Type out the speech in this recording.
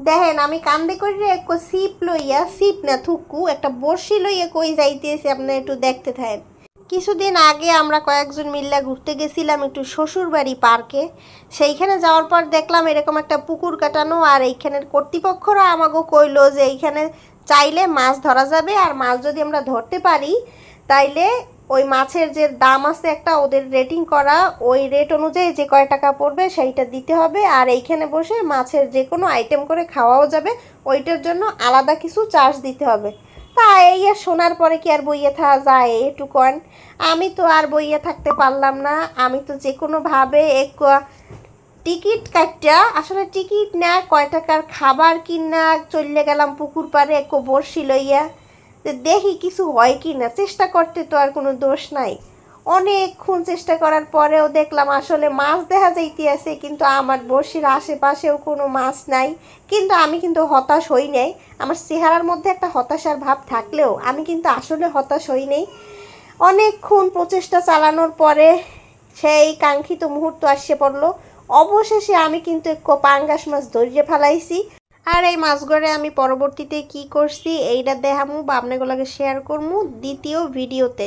দেখেন আমি কান্দে করে এক সিপ লইয়া, সিপ না থুকু, একটা বড়শি লইয়া কই যাইতেছি, আপনি একটু দেখতে থাকেন। কিছুদিন আগে আমরা কয়েকজন মিল্লা ঘুরতে গেছিলাম একটু শ্বশুর বাড়ি পার্কে। সেইখানে যাওয়ার পর দেখলাম এরকম একটা পুকুর কাটানো, আর এইখানের কর্তৃপক্ষরা আমাকে কইলো যে এইখানে চাইলে মাছ ধরা যাবে, আর মাছ যদি আমরা ধরতে পারি তাইলে ওই মাছের যে দাম আছে একটা ওদের রেটিং করা, ওই রেট অনুযায়ী যে কয় টাকা পড়বে সেইটা দিতে হবে, আর এইখানে বসে মাছের যে কোনো আইটেম করে খাওয়াও যাবে, ওইটার জন্য আলাদা কিছু চার্জ দিতে হবে। তা এই শোনার পরে কি আর বইয়ে থাকা যায় এটুকন? আমি তো আর বইয়ে থাকতে পারলাম না, আমি তো যে কোনোভাবে এক টিকিট কাটটা, আসলে টিকিট না কয় টাকার খাবার কিনা চলে গেলাম পুকুর পাড়ে এক বড়শি লইয়া, দেখি কিছু হয় কি না। চেষ্টা করতে তো আর কোনো দোষ নাই। অনেকক্ষণ চেষ্টা করার পরেও দেখলাম আসলে মাছ দেখা যাইতে আছে, কিন্তু আমার বড়শির আশেপাশেও কোনো মাছ নাই। কিন্তু আমি কিন্তু হতাশ হই নাই। আমার চেহারার মধ্যে একটা হতাশার ভাব থাকলেও আমি কিন্তু আসলে হতাশ হই নাই। অনেকক্ষণ প্রচেষ্টা চালানোর পরে সেই কাঙ্ক্ষিত মুহূর্ত আসছে পড়লো। অবশেষে আমি কিন্তু এক পাঙ্গাস মাছ ধরিয়ে ফেলাইছি। আর এই মাছগুলো আমি পরবর্তীতে কি করছি এইটা দেখামু বা আপনাগুলোকে শেয়ার করবো দ্বিতীয় ভিডিওতে।